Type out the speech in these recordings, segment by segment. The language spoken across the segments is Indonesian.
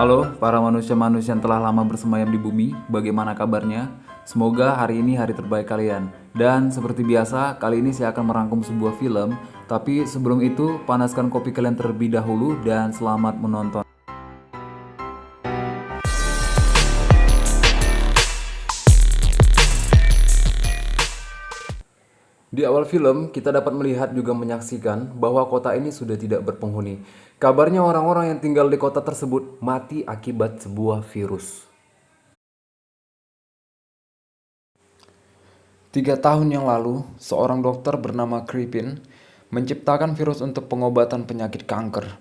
Halo para manusia-manusia yang telah lama bersemayam di bumi, bagaimana kabarnya? Semoga hari ini hari terbaik kalian. Dan seperti biasa, kali ini saya akan merangkum sebuah film. Tapi sebelum itu, panaskan kopi kalian terlebih dahulu dan selamat menonton. Di awal film, kita dapat melihat juga menyaksikan bahwa kota ini sudah tidak berpenghuni. Kabarnya orang-orang yang tinggal di kota tersebut mati akibat sebuah virus. 3 tahun yang lalu, seorang dokter bernama Kripin menciptakan virus untuk pengobatan penyakit kanker.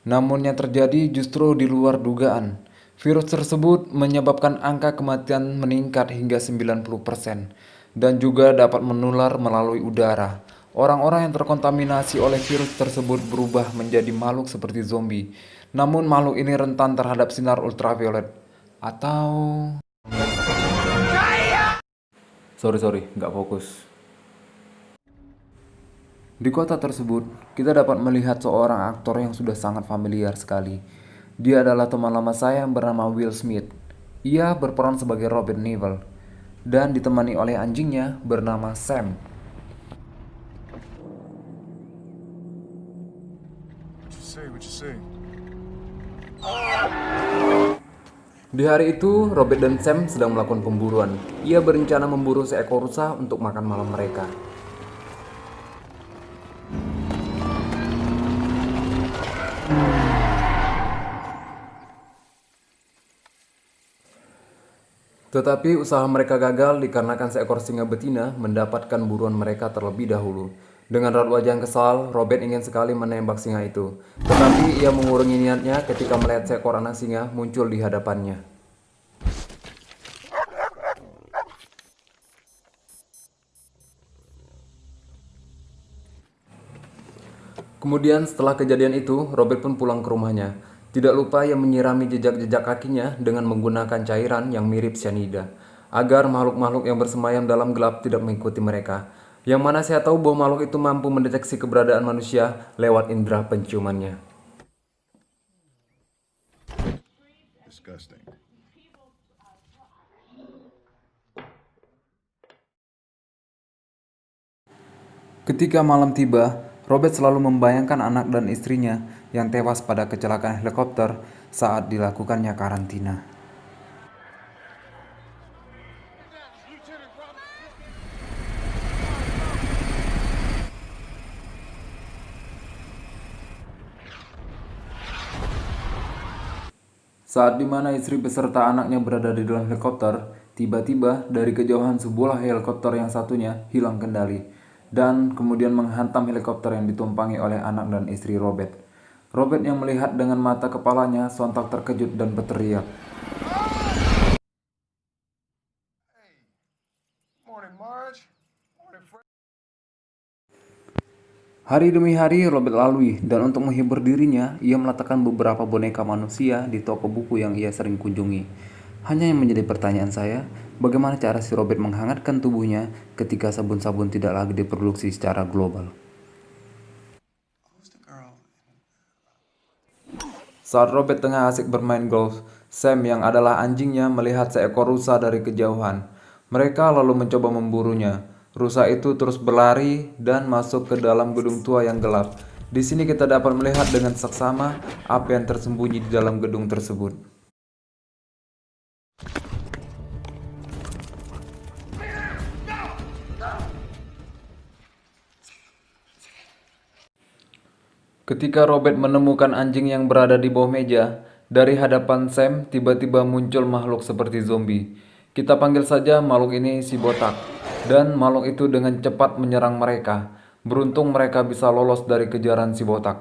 Namun yang terjadi justru di luar dugaan. Virus tersebut menyebabkan angka kematian meningkat hingga 90% dan juga dapat menular melalui udara. Orang-orang yang terkontaminasi oleh virus tersebut berubah menjadi makhluk seperti zombie. Namun makhluk ini rentan terhadap sinar ultraviolet. Atau... Sorry, nggak fokus. Di kota tersebut, kita dapat melihat seorang aktor yang sudah sangat familiar sekali. Dia adalah teman lama saya yang bernama Will Smith. Ia berperan sebagai Robert Neville dan ditemani oleh anjingnya bernama Sam. What you say? Di hari itu, Robert dan Sam sedang melakukan pemburuan. Ia berencana memburu seekor rusa untuk makan malam mereka. Tetapi usaha mereka gagal dikarenakan seekor singa betina mendapatkan buruan mereka terlebih dahulu. Dengan raut wajah yang kesal, Robert ingin sekali menembak singa itu. Tetapi ia mengurangi niatnya ketika melihat seekor anak singa muncul di hadapannya. Kemudian setelah kejadian itu, Robert pun pulang ke rumahnya. Tidak lupa ia menyirami jejak-jejak kakinya dengan menggunakan cairan yang mirip cyanida, agar makhluk-makhluk yang bersemayam dalam gelap tidak mengikuti mereka. Yang mana saya tahu bahwa makhluk itu mampu mendeteksi keberadaan manusia lewat indera penciumannya. Disgusting. Ketika malam tiba, Robert selalu membayangkan anak dan istrinya yang tewas pada kecelakaan helikopter saat dilakukannya karantina. Saat dimana istri beserta anaknya berada di dalam helikopter, tiba-tiba dari kejauhan sebuah helikopter yang satunya hilang kendali dan kemudian menghantam helikopter yang ditumpangi oleh anak dan istri Robert. Robert yang melihat dengan mata kepalanya sontak terkejut dan berteriak. Morning, Marge. Morning, Fred. Hari demi hari Robert lalui dan untuk menghibur dirinya, ia meletakkan beberapa boneka manusia di toko buku yang ia sering kunjungi. Hanya yang menjadi pertanyaan saya, bagaimana cara si Robert menghangatkan tubuhnya ketika sabun-sabun tidak lagi diproduksi secara global. Who's the girl? Saat Robert tengah asik bermain golf, Sam yang adalah anjingnya melihat seekor rusa dari kejauhan. Mereka lalu mencoba memburunya. Rusa itu terus berlari dan masuk ke dalam gedung tua yang gelap. Di sini kita dapat melihat dengan saksama apa yang tersembunyi di dalam gedung tersebut. Ketika Robert menemukan anjing yang berada di bawah meja, dari hadapan Sam tiba-tiba muncul makhluk seperti zombie. Kita panggil saja makhluk ini si botak. Dan makhluk itu dengan cepat menyerang mereka. Beruntung mereka bisa lolos dari kejaran si botak.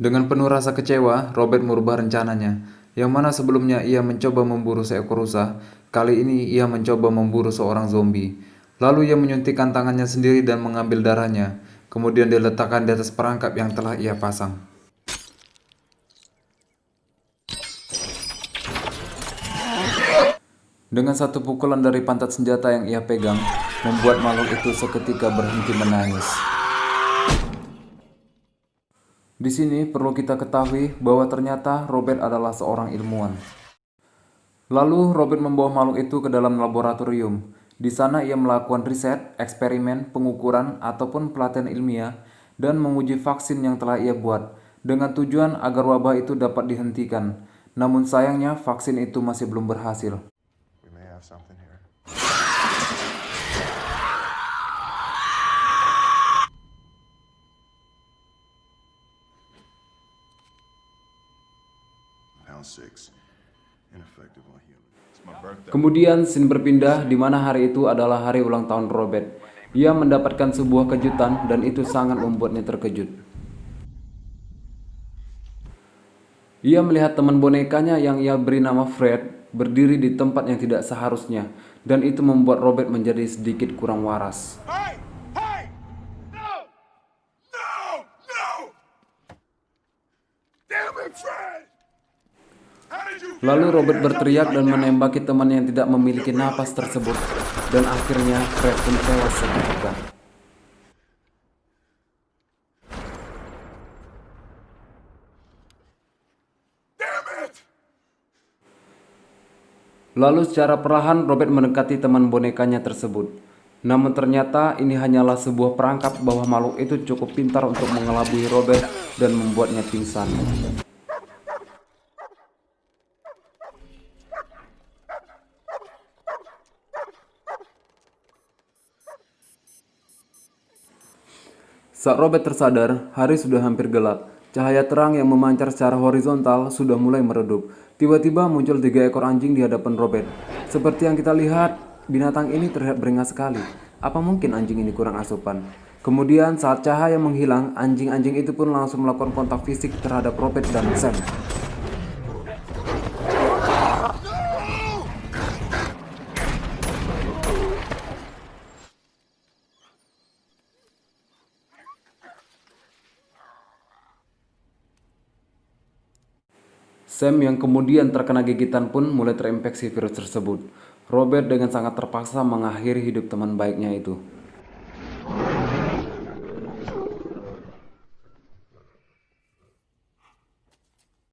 Dengan penuh rasa kecewa, Robert merubah rencananya. Yang mana sebelumnya ia mencoba memburu seekor rusa, kali ini ia mencoba memburu seorang zombie. Lalu ia menyuntikkan tangannya sendiri dan mengambil darahnya. Kemudian diletakkan di atas perangkap yang telah ia pasang. Dengan satu pukulan dari pantat senjata yang ia pegang, membuat makhluk itu seketika berhenti menangis. Di sini perlu kita ketahui bahwa ternyata Robert adalah seorang ilmuwan. Lalu Robert membawa makhluk itu ke dalam laboratorium. Di sana ia melakukan riset, eksperimen, pengukuran, ataupun pelatihan ilmiah dan menguji vaksin yang telah ia buat dengan tujuan agar wabah itu dapat dihentikan. Namun sayangnya vaksin itu masih belum berhasil. We may have something here. Pound 6. Ineffective on humans. It's my birthday. Kemudian scene berpindah di mana hari itu adalah hari ulang tahun Robert. Ia mendapatkan sebuah kejutan dan itu sangat membuatnya terkejut. Ia melihat teman bonekanya yang ia beri nama Fred berdiri di tempat yang tidak seharusnya dan itu membuat Robert menjadi sedikit kurang waras. Hey! Hey! No! No! No! Damn it, Fred! How did you... Lalu Robert berteriak dan menembaki teman yang tidak memiliki napas tersebut dan akhirnya Fred pun tewas seketika. Lalu secara perlahan Robert mendekati teman bonekanya tersebut. Namun ternyata ini hanyalah sebuah perangkap bahwa makhluk itu cukup pintar untuk mengelabui Robert dan membuatnya pingsan. Saat Robert tersadar, hari sudah hampir gelap. Cahaya terang yang memancar secara horizontal sudah mulai meredup. Tiba-tiba muncul 3 ekor anjing di hadapan Robert. Seperti yang kita lihat, binatang ini terlihat beringas sekali. Apa mungkin anjing ini kurang asupan? Kemudian saat cahaya menghilang, anjing-anjing itu pun langsung melakukan kontak fisik terhadap Robert dan Sam. Sam yang kemudian terkena gigitan pun mulai terinfeksi virus tersebut. Robert dengan sangat terpaksa mengakhiri hidup teman baiknya itu.